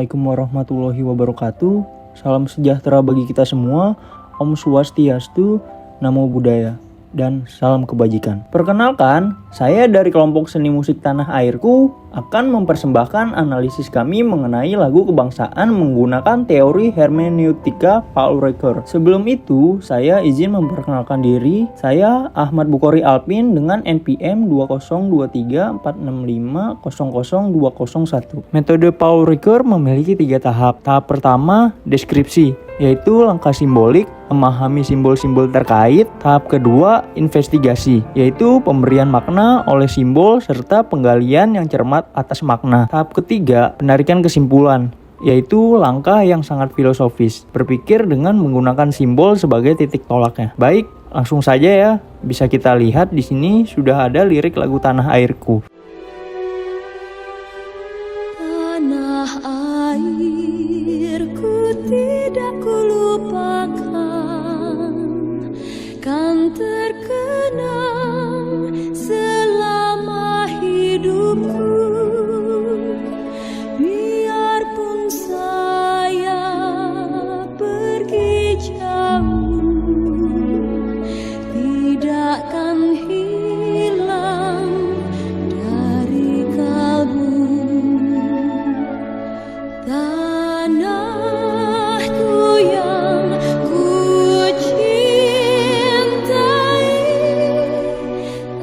Assalamualaikum warahmatullahi wabarakatuh. Salam sejahtera bagi kita semua. Om Swastiastu, Namo Buddhaya, dan salam kebajikan. Perkenalkan, saya dari kelompok seni musik Tanah Airku akan mempersembahkan analisis kami mengenai lagu kebangsaan menggunakan teori hermeneutika Paul Ricoeur. Sebelum itu, saya izin memperkenalkan diri. Saya Ahmad Bukhari Alpin dengan NPM 2023465000201. Metode Paul Ricoeur memiliki 3 tahap. Tahap pertama, deskripsi, yaitu langkah simbolik, memahami simbol-simbol terkait. Tahap kedua, investigasi, yaitu pemberian makna oleh simbol serta penggalian yang cermat atas makna. Tahap ketiga, penarikan kesimpulan, yaitu langkah yang sangat filosofis, berpikir dengan menggunakan simbol sebagai titik tolaknya. Baik, langsung saja ya. Bisa kita lihat di sini sudah ada lirik lagu Tanah Airku. Tanah airku tidak kulupakan, kan terkenang selama hidupku. Biarpun saya pergi jauh, tidakkan hilang dari kalbu. Tanahku yang ku cintai,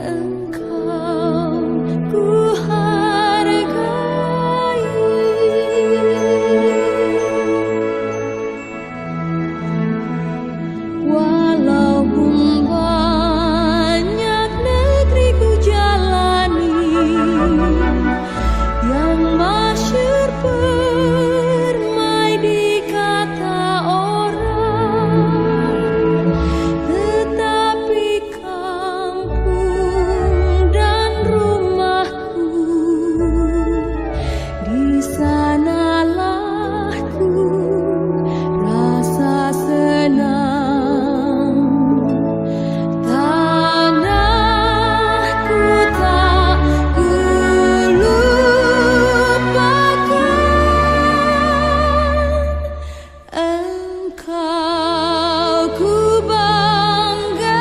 engkau ku hargai. Walaupun banyak negeri ku jalani, yang masyhur permai di kata orang, tetapi kampung dan rumahku, di sanalah ku rasa senang. Tanahku tak kulupakan, engkau ku banggakan.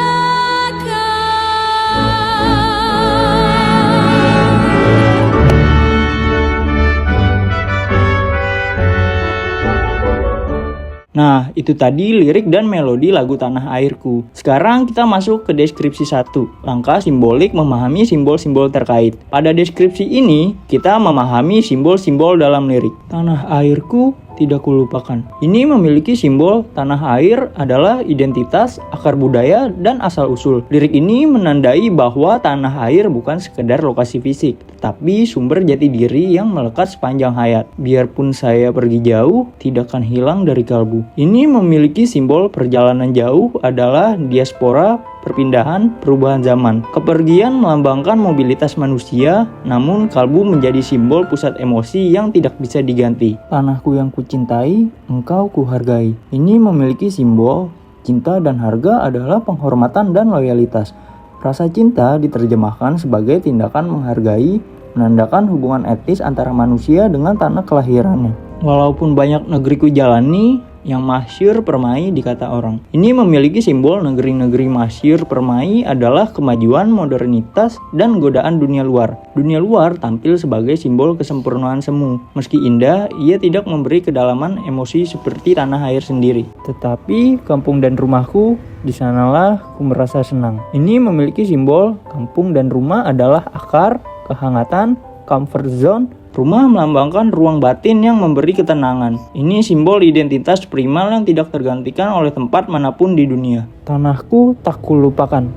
Nah, itu tadi lirik dan melodi lagu Tanah Airku. Sekarang kita masuk ke deskripsi 1. Langkah simbolik memahami simbol-simbol terkait. Pada deskripsi ini, kita memahami simbol-simbol dalam lirik. Tanah Airku tidak kulupakan. Ini memiliki simbol tanah air adalah identitas, akar budaya, dan asal-usul. Lirik ini menandai bahwa tanah air bukan sekedar lokasi fisik, tetapi sumber jati diri yang melekat sepanjang hayat. Biarpun saya pergi jauh, tidak akan hilang dari kalbu. Ini memiliki simbol perjalanan jauh adalah diaspora, perpindahan, perubahan zaman. Kepergian melambangkan mobilitas manusia, namun kalbu menjadi simbol pusat emosi yang tidak bisa diganti. Tanahku yang kucintai, engkau kuhargai. Ini memiliki simbol cinta dan harga adalah penghormatan dan loyalitas. Rasa cinta diterjemahkan sebagai tindakan menghargai, menandakan hubungan etis antara manusia dengan tanah kelahirannya. Walaupun banyak negeri ku jalani, yang masyhur permai di kata orang. Ini memiliki simbol negeri-negeri masyhur permai adalah kemajuan, modernitas, dan godaan dunia luar. Dunia luar tampil sebagai simbol kesempurnaan semu. Meski indah, ia tidak memberi kedalaman emosi seperti tanah air sendiri. Tetapi kampung dan rumahku, di sanalah ku merasa senang. Ini memiliki simbol kampung dan rumah adalah akar, kehangatan, comfort zone. Rumah melambangkan ruang batin yang memberi ketenangan. Ini simbol identitas primal yang tidak tergantikan oleh tempat manapun di dunia. Tanahku tak kulupakan,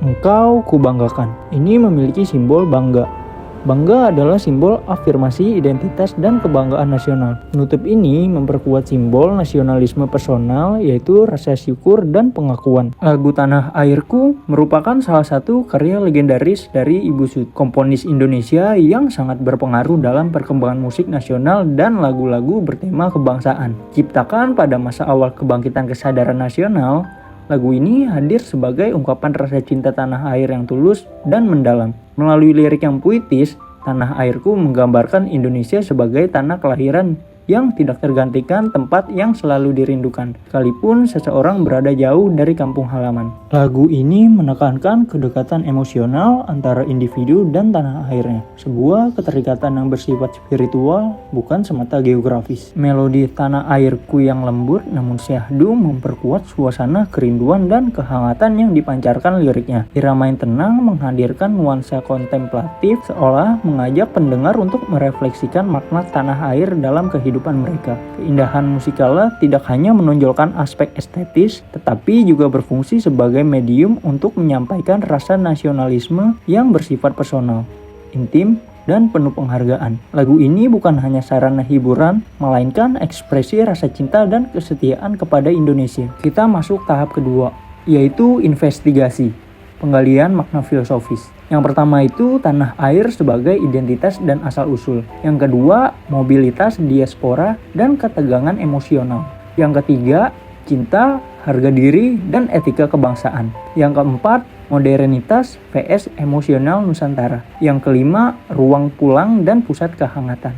engkau kubanggakan. Ini memiliki simbol bangga. Bangga adalah simbol afirmasi identitas dan kebanggaan nasional. Penutup ini memperkuat simbol nasionalisme personal, yaitu rasa syukur dan pengakuan. Lagu Tanah Airku merupakan salah satu karya legendaris dari Ibu Sud, komponis Indonesia yang sangat berpengaruh dalam perkembangan musik nasional dan lagu-lagu bertema kebangsaan. Ciptakan pada masa awal kebangkitan kesadaran nasional, lagu ini hadir sebagai ungkapan rasa cinta tanah air yang tulus dan mendalam. Melalui lirik yang puitis, Tanah Airku menggambarkan Indonesia sebagai tanah kelahiran yang tidak tergantikan, tempat yang selalu dirindukan, sekalipun seseorang berada jauh dari kampung halaman. Lagu ini menekankan kedekatan emosional antara individu dan tanah airnya, sebuah keterikatan yang bersifat spiritual, bukan semata geografis. Melodi Tanah Airku yang lembut namun syahdu memperkuat suasana kerinduan dan kehangatan yang dipancarkan liriknya. Irama yang tenang menghadirkan nuansa kontemplatif, seolah mengajak pendengar untuk merefleksikan makna tanah air dalam kehidupan mereka. Keindahan musikalnya tidak hanya menonjolkan aspek estetis, tetapi juga berfungsi sebagai medium untuk menyampaikan rasa nasionalisme yang bersifat personal, intim, dan penuh penghargaan. Lagu ini bukan hanya sarana hiburan, melainkan ekspresi rasa cinta dan kesetiaan kepada Indonesia. Kita masuk tahap kedua, yaitu investigasi, penggalian makna filosofis. Yang pertama itu tanah air sebagai identitas dan asal-usul. Yang kedua, mobilitas diaspora dan ketegangan emosional. Yang ketiga, cinta, harga diri, dan etika kebangsaan. Yang keempat, modernitas vs emosional Nusantara. Yang kelima, ruang pulang dan pusat kehangatan.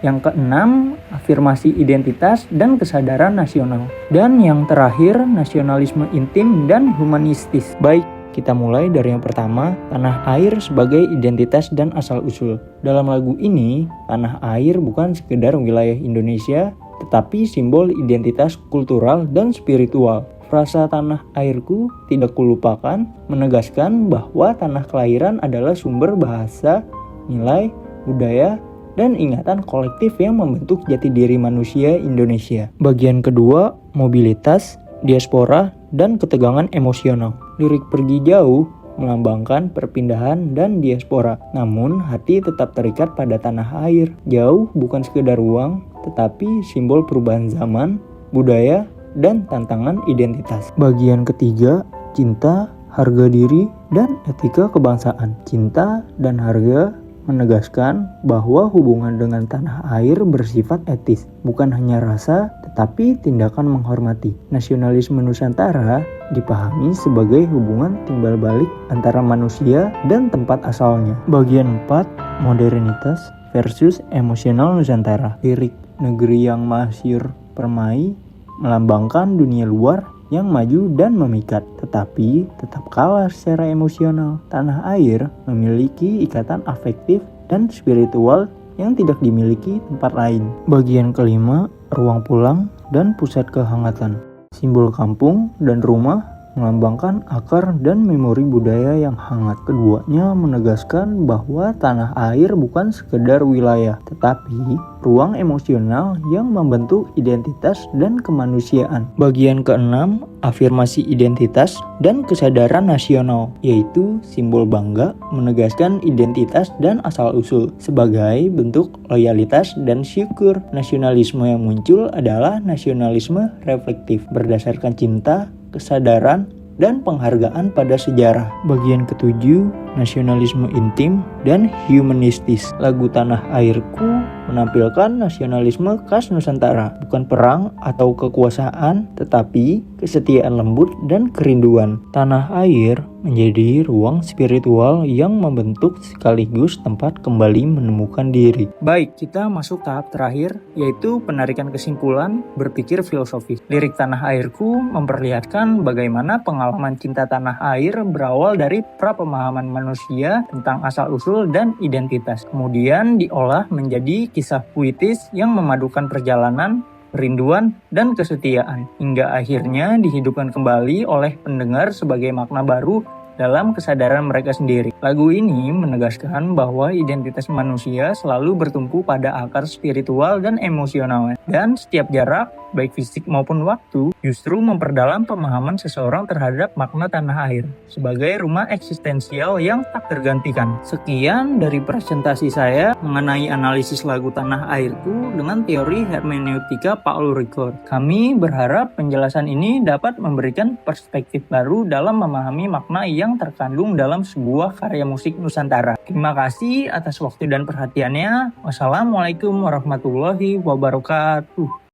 Yang keenam, afirmasi identitas dan kesadaran nasional. Dan yang terakhir, nasionalisme intim dan humanistis. Baik, kita mulai dari yang pertama, tanah air sebagai identitas dan asal-usul. Dalam lagu ini, tanah air bukan sekedar wilayah Indonesia, tetapi simbol identitas kultural dan spiritual. Frasa tanah airku tidak kulupakan menegaskan bahwa tanah kelahiran adalah sumber bahasa, nilai, budaya, dan ingatan kolektif yang membentuk jati diri manusia Indonesia. Bagian kedua, mobilitas, diaspora, dan ketegangan emosional. Lirik Pergi Jauh melambangkan perpindahan dan diaspora, namun hati tetap terikat pada tanah air. Jauh bukan sekedar ruang, tetapi simbol perubahan zaman, budaya, dan tantangan identitas. Bagian ketiga, cinta, harga diri, dan etika kebangsaan. Cinta dan harga menegaskan bahwa hubungan dengan tanah air bersifat etis, bukan hanya rasa, tetapi tindakan menghormati. Nasionalisme Nusantara dipahami sebagai hubungan timbal balik antara manusia dan tempat asalnya. Bagian 4, modernitas versus emosional Nusantara. Lirik Negeri yang Masyur Permai melambangkan dunia luar yang maju dan memikat, tetapi tetap kalah secara emosional. Tanah air memiliki ikatan afektif dan spiritual yang tidak dimiliki tempat lain. Bagian kelima, ruang pulang dan pusat kehangatan. Simbol kampung dan rumah melambangkan akar dan memori budaya yang hangat. Keduanya menegaskan bahwa tanah air bukan sekedar wilayah, tetapi ruang emosional yang membentuk identitas dan kemanusiaan. Bagian keenam, afirmasi identitas dan kesadaran nasional, yaitu simbol bangga menegaskan identitas dan asal-usul sebagai bentuk loyalitas dan syukur. Nasionalisme yang muncul adalah nasionalisme reflektif berdasarkan cinta, kesadaran, dan penghargaan pada sejarah. Bagian ketujuh, nasionalisme intim dan humanistis. Lagu Tanah Airku menampilkan nasionalisme khas Nusantara, bukan perang atau kekuasaan, tetapi kesetiaan lembut dan kerinduan. Tanah air menjadi ruang spiritual yang membentuk sekaligus tempat kembali menemukan diri. Baik, kita masuk tahap terakhir, yaitu penarikan kesimpulan berpikir filosofis. Lirik Tanah Airku memperlihatkan bagaimana pengalaman cinta tanah air berawal dari prapemahaman manusia tentang asal-usul dan identitas. Kemudian diolah menjadi kisah puitis yang memadukan perjalanan, kerinduan, dan kesetiaan, hingga akhirnya dihidupkan kembali oleh pendengar sebagai makna baru dalam kesadaran mereka sendiri. Lagu ini menegaskan bahwa identitas manusia selalu bertumpu pada akar spiritual dan emosional, dan setiap jarak, baik fisik maupun waktu, justru memperdalam pemahaman seseorang terhadap makna tanah air sebagai rumah eksistensial yang tak tergantikan. Sekian dari presentasi saya mengenai analisis lagu Tanah Airku dengan teori hermeneutika Paul Ricoeur. Kami berharap penjelasan ini dapat memberikan perspektif baru dalam memahami makna yang terkandung dalam sebuah karya musik Nusantara. Terima kasih atas waktu dan perhatiannya. Wassalamualaikum warahmatullahi wabarakatuh.